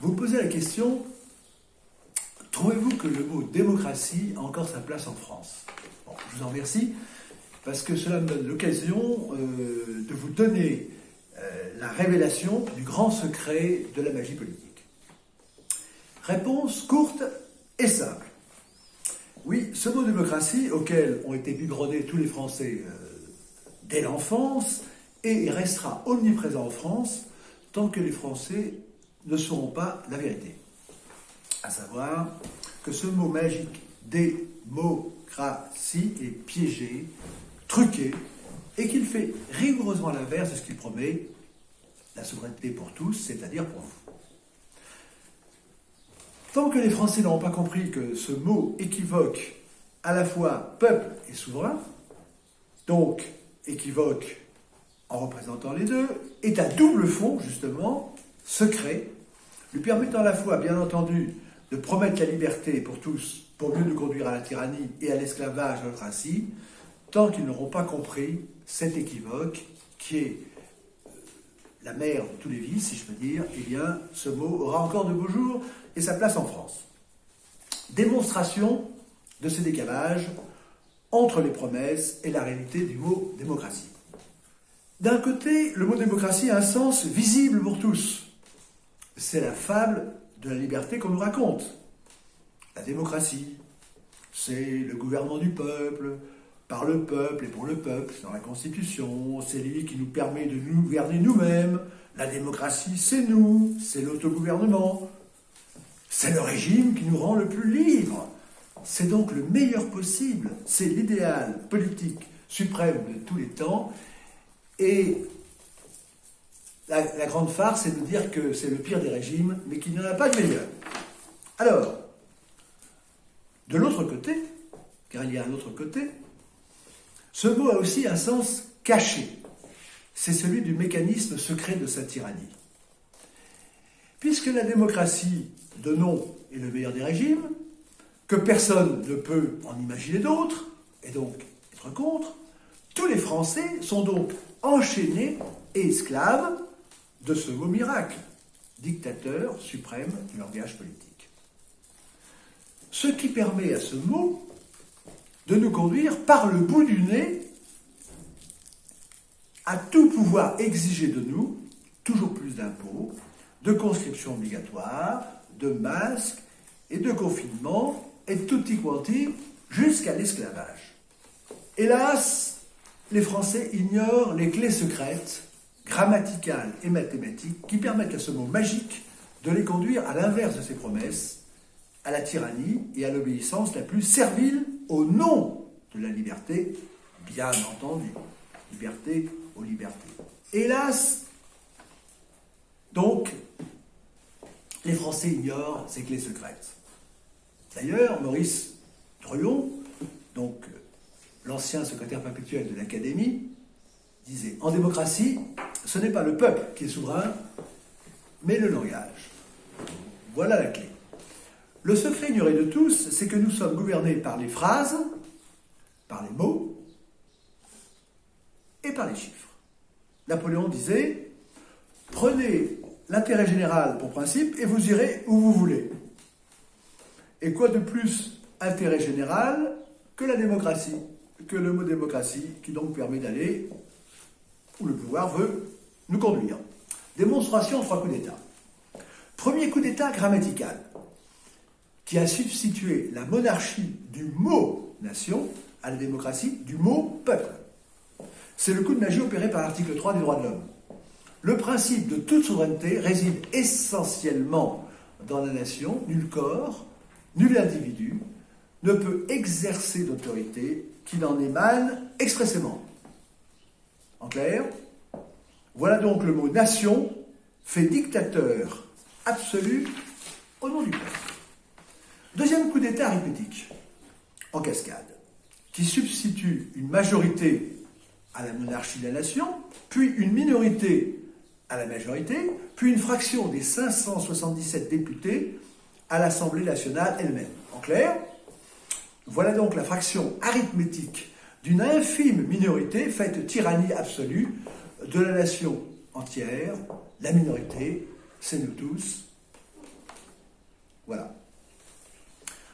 Vous posez la question, trouvez-vous que le mot démocratie a encore sa place en France? Bon, je vous en remercie, parce que cela me donne l'occasion de vous donner la révélation du grand secret de la magie politique. Réponse courte et simple. Oui, ce mot démocratie, auquel ont été biberonnés tous les Français dès l'enfance, et il restera omniprésent en France tant que les Français ne sauront pas la vérité. À savoir que ce mot magique démocratie est piégé, truqué, et qu'il fait rigoureusement l'inverse de ce qu'il promet, la souveraineté pour tous, c'est-à-dire pour vous. Tant que les Français n'auront pas compris que ce mot équivoque à la fois peuple et souverain, donc équivoque en représentant les deux, est à double fond, justement, secret, lui permettant à la fois, bien entendu, de promettre la liberté pour tous, pour mieux nous conduire à la tyrannie et à l'esclavage ainsi, tant qu'ils n'auront pas compris cet équivoque qui est la mère de tous les vices, si je peux dire, eh bien, ce mot aura encore de beaux jours et sa place en France. Démonstration de ce décalage entre les promesses et la réalité du mot démocratie. D'un côté, le mot démocratie a un sens visible pour tous. C'est la fable de la liberté qu'on nous raconte. La démocratie, c'est le gouvernement du peuple, par le peuple et pour le peuple, c'est dans la Constitution, c'est lui qui nous permet de nous gouverner nous-mêmes. La démocratie, c'est nous, c'est l'autogouvernement. C'est le régime qui nous rend le plus libre. C'est donc le meilleur possible, c'est l'idéal politique suprême de tous les temps. Et la grande farce, c'est de dire que c'est le pire des régimes, mais qu'il n'y en a pas de meilleur. Alors, de l'autre côté, car il y a un autre côté, ce mot a aussi un sens caché. C'est celui du mécanisme secret de sa tyrannie. Puisque la démocratie de nom est le meilleur des régimes, que personne ne peut en imaginer d'autres, et donc être contre, tous les Français sont donc enchaînés et esclaves de ce mot miracle, dictateur suprême du langage politique. Ce qui permet à ce mot de nous conduire par le bout du nez à tout pouvoir exiger de nous toujours plus d'impôts, de conscription obligatoire, de masques et de confinement et tutti quanti jusqu'à l'esclavage. Hélas, les Français ignorent les clés secrètes, grammaticales et mathématiques qui permettent à ce mot magique de les conduire à l'inverse de ses promesses, à la tyrannie et à l'obéissance la plus servile au nom de la liberté, bien entendu. Liberté aux libertés. Hélas, donc, les Français ignorent ces clés secrètes. D'ailleurs, Maurice Druon, donc l'ancien secrétaire perpétuel de l'Académie, disait « En démocratie, ce n'est pas le peuple qui est souverain, mais le langage. » Voilà la clé. Le secret ignoré de tous, c'est que nous sommes gouvernés par les phrases, par les mots et par les chiffres. Napoléon disait « Prenez l'intérêt général pour principe et vous irez où vous voulez. » Et quoi de plus intérêt général que la démocratie, que le mot démocratie, qui donc permet d'aller où le pouvoir veut nous conduire. Démonstration en 3 coups d'État. Premier coup d'État grammatical, qui a substitué la monarchie du mot nation à la démocratie du mot peuple. C'est le coup de magie opéré par l'article 3 des droits de l'homme. Le principe de toute souveraineté réside essentiellement dans la nation. Nul corps, nul individu ne peut exercer d'autorité qui n'en émane expressément. En clair, voilà donc le mot nation fait dictateur absolu au nom du peuple. Deuxième coup d'État arithmétique, en cascade, qui substitue une majorité à la monarchie de la nation, puis une minorité à la majorité, puis une fraction des 577 députés à l'Assemblée nationale elle-même. En clair, voilà donc la fraction arithmétique d'une infime minorité faite tyrannie absolue de la nation entière. La minorité, c'est nous tous, Voilà.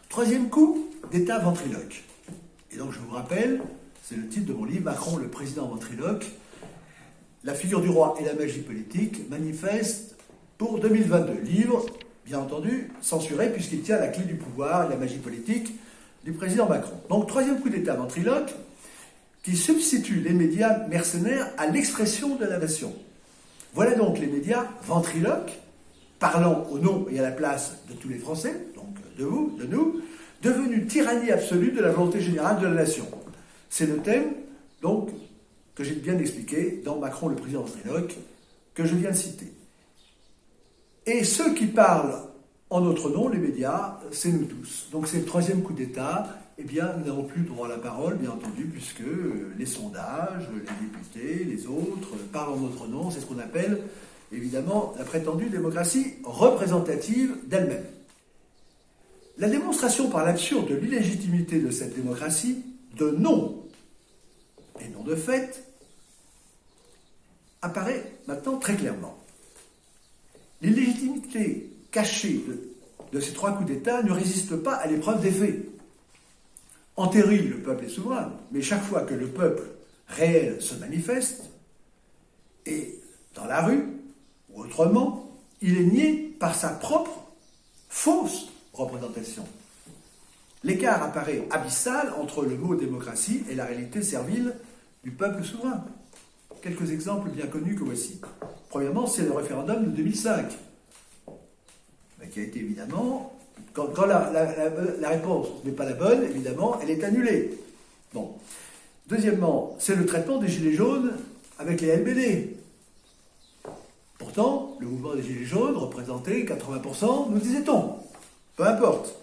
Troisième coup, d'État ventriloque. Et donc je vous rappelle, c'est le titre de mon livre, Macron, le président ventriloque, la figure du roi et la magie politique, manifeste pour 2022. Livre, bien entendu, censuré puisqu'il tient la clé du pouvoir et de la magie politique du président Macron. Donc troisième coup d'État ventriloque, qui substitue les médias mercenaires à l'expression de la nation. Voilà donc les médias ventriloques, parlant au nom et à la place de tous les Français, donc de vous, de nous, devenus tyrannie absolue de la volonté générale de la nation. C'est le thème, donc, que j'ai bien expliqué dans Macron, le président ventriloque, que je viens de citer. Et ceux qui parlent en notre nom, les médias, c'est nous tous. Donc c'est le troisième coup d'État. Eh bien, nous n'avons plus droit à la parole, bien entendu, puisque les sondages, les députés, les autres parlent en notre nom. C'est ce qu'on appelle, évidemment, la prétendue démocratie représentative d'elle-même. La démonstration par l'absurde de l'illégitimité de cette démocratie, de nom et non de fait, apparaît maintenant très clairement. L'illégitimité cachée de ces trois coups d'État ne résiste pas à l'épreuve des faits. En théorie, le peuple est souverain, mais chaque fois que le peuple réel se manifeste, et dans la rue, ou autrement, il est nié par sa propre fausse représentation. L'écart apparaît abyssal entre le mot démocratie et la réalité servile du peuple souverain. Quelques exemples bien connus que voici. Premièrement, c'est le référendum de 2005, qui a été évidemment, quand la réponse n'est pas la bonne, évidemment, elle est annulée. Bon. Deuxièmement, c'est le traitement des Gilets jaunes avec les LBD. Pourtant, le mouvement des Gilets jaunes représentait 80%, nous disait-on. Peu importe.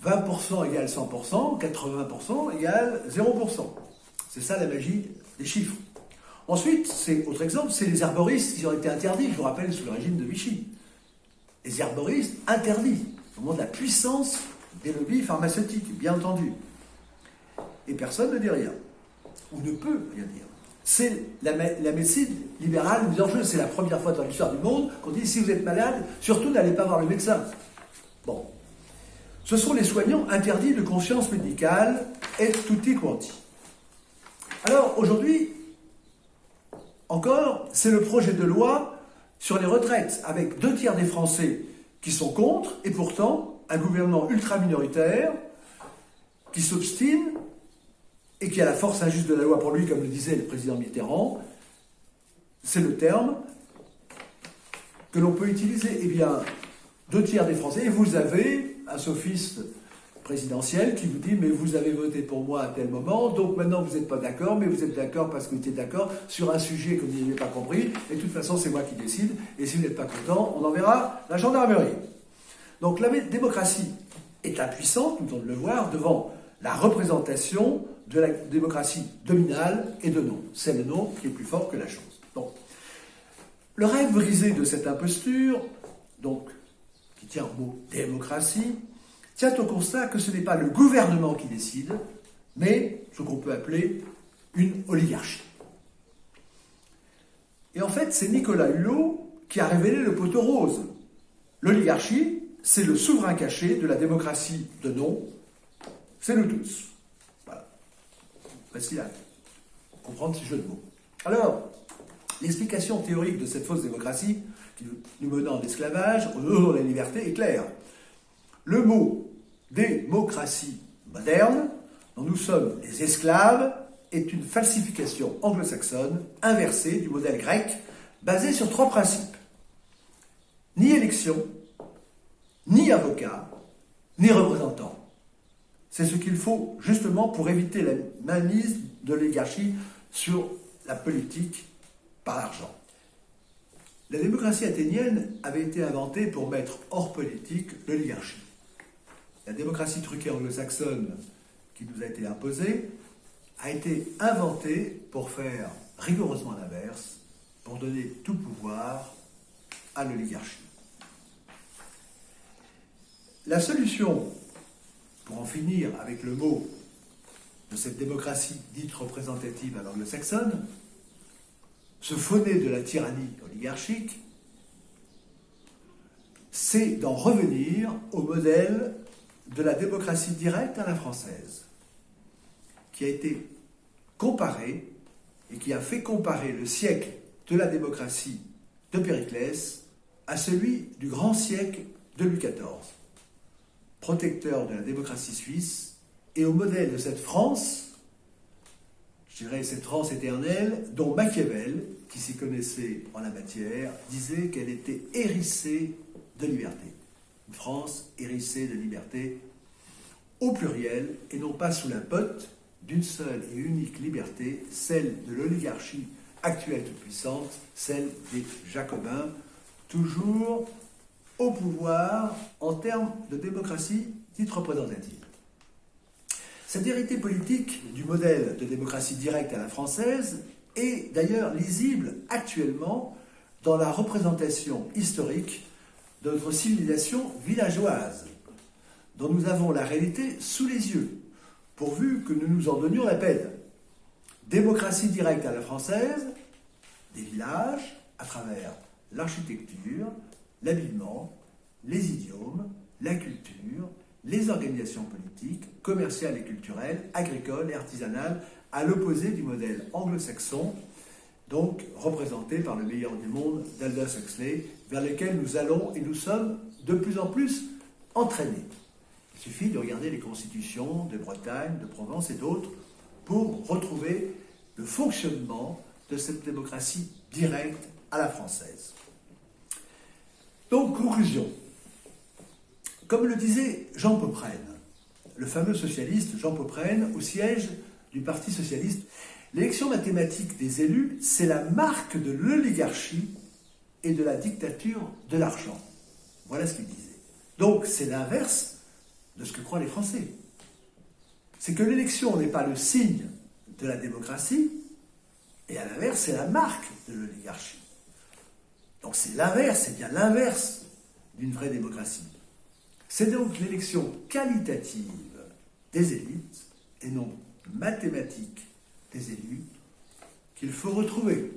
20% égale 100%, 80% égale 0%. C'est ça la magie des chiffres. Ensuite, autre exemple, c'est les herboristes qui ont été interdits, je vous rappelle, sous le régime de Vichy. Les herboristes interdits, au moment de la puissance des lobbies pharmaceutiques, bien entendu. Et personne ne dit rien, ou ne peut rien dire. C'est la médecine libérale mise en jeu. C'est la première fois dans l'histoire du monde qu'on dit si vous êtes malade, surtout n'allez pas voir le médecin. Bon. Ce sont les soignants interdits de conscience médicale et tutti quanti. Alors aujourd'hui, encore, c'est le projet de loi sur les retraites, avec 2 tiers des Français qui sont contre, et pourtant un gouvernement ultra-minoritaire qui s'obstine et qui a la force injuste de la loi pour lui, comme le disait le président Mitterrand. C'est le terme que l'on peut utiliser. Eh bien, 2 tiers des Français, et vous avez un sophiste présidentiel qui vous dit « mais vous avez voté pour moi à tel moment, donc maintenant vous n'êtes pas d'accord, mais vous êtes d'accord parce que vous étiez d'accord sur un sujet que vous n'avez pas compris, et de toute façon c'est moi qui décide, et si vous n'êtes pas content, on enverra la gendarmerie. » Donc la démocratie est impuissante, nous devons le voir, devant la représentation de la démocratie dominale et de nom. C'est le nom qui est plus fort que la chose. Donc, le rêve brisé de cette imposture, donc, qui tient au mot démocratie, tient au constat que ce n'est pas le gouvernement qui décide, mais ce qu'on peut appeler une oligarchie. Et en fait, c'est Nicolas Hulot qui a révélé le poteau rose. L'oligarchie, c'est le souverain caché de la démocratie de nom. C'est nous tous. Voilà. Facile à comprendre ce jeu de mots. Alors, l'explication théorique de cette fausse démocratie, qui nous menant en esclavage, au nom de la liberté, est claire. Le mot démocratie moderne, dont nous sommes les esclaves, est une falsification anglo-saxonne inversée du modèle grec, basé sur 3 principes. Ni élection, ni avocat, ni représentant. C'est ce qu'il faut justement pour éviter la mainmise de l'oligarchie sur la politique par l'argent. La démocratie athénienne avait été inventée pour mettre hors politique l'oligarchie. La démocratie truquée anglo-saxonne qui nous a été imposée a été inventée pour faire rigoureusement l'inverse, pour donner tout pouvoir à l'oligarchie. La solution pour en finir avec le mot de cette démocratie dite représentative à l'anglo-saxonne, ce fauné de la tyrannie oligarchique, c'est d'en revenir au modèle de la démocratie directe à la française, qui a été comparé et qui a fait comparer le siècle de la démocratie de Périclès à celui du grand siècle de Louis XIV, protecteur de la démocratie suisse, et au modèle de cette France, je dirais cette France éternelle, dont Machiavel, qui s'y connaissait en la matière, disait qu'elle était hérissée de liberté. Une France hérissée de liberté au pluriel, et non pas sous la botte d'une seule et unique liberté, celle de l'oligarchie actuelle toute puissante, celle des Jacobins, toujours au pouvoir en termes de démocratie dite représentative. Cette vérité politique du modèle de démocratie directe à la française est d'ailleurs lisible actuellement dans la représentation historique de notre civilisation villageoise, dont nous avons la réalité sous les yeux, pourvu que nous nous en donnions la peine. Démocratie directe à la française, des villages à travers l'architecture, l'habillement, les idiomes, la culture, les organisations politiques, commerciales et culturelles, agricoles et artisanales, à l'opposé du modèle anglo-saxon, donc représenté par le meilleur du monde d'Aldous Huxley, vers lequel nous allons et nous sommes de plus en plus entraînés. Il suffit de regarder les constitutions de Bretagne, de Provence et d'autres pour retrouver le fonctionnement de cette démocratie directe à la française. Donc, conclusion. Comme le disait Jean Popprenne, le fameux socialiste Jean Popprenne, au siège du Parti socialiste, l'élection mathématique des élus, c'est la marque de l'oligarchie et de la dictature de l'argent. Voilà ce qu'il disait. Donc, c'est l'inverse de ce que croient les Français. C'est que l'élection n'est pas le signe de la démocratie, et à l'inverse, c'est la marque de l'oligarchie. Donc c'est l'inverse, c'est bien l'inverse d'une vraie démocratie. C'est donc l'élection qualitative des élites, et non mathématique des élus, qu'il faut retrouver.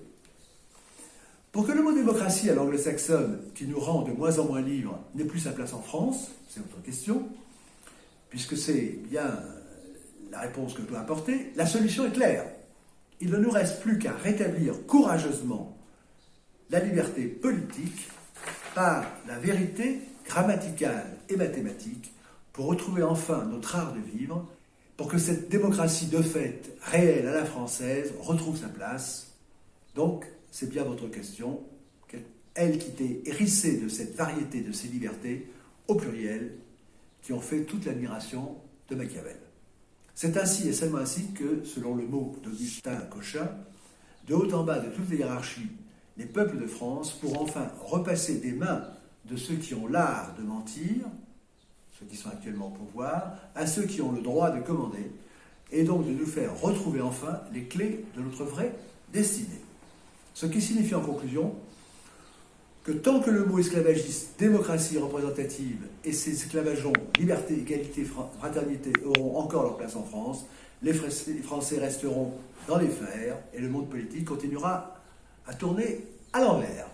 Pour que le mot démocratie à l'anglo-saxonne, qui nous rend de moins en moins libres, n'ait plus sa place en France, c'est votre question, puisque c'est bien la réponse que je dois apporter, la solution est claire. Il ne nous reste plus qu'à rétablir courageusement la liberté politique par la vérité grammaticale et mathématique pour retrouver enfin notre art de vivre, pour que cette démocratie de fait réelle à la française retrouve sa place. Donc, c'est bien votre question, elle qui était hérissée de cette variété de ces libertés, au pluriel, qui ont fait toute l'admiration de Machiavel. C'est ainsi et seulement ainsi que, selon le mot d'Augustin Cochin, de haut en bas de toutes les hiérarchies, les peuples de France pourront enfin repasser des mains de ceux qui ont l'art de mentir, ceux qui sont actuellement au pouvoir, à ceux qui ont le droit de commander, et donc de nous faire retrouver enfin les clés de notre vraie destinée. Ce qui signifie en conclusion que tant que le mot esclavagiste, démocratie représentative et ses esclavageons, liberté, égalité, fraternité auront encore leur place en France, les Français resteront dans les fers et le monde politique continuera à tourner à l'envers.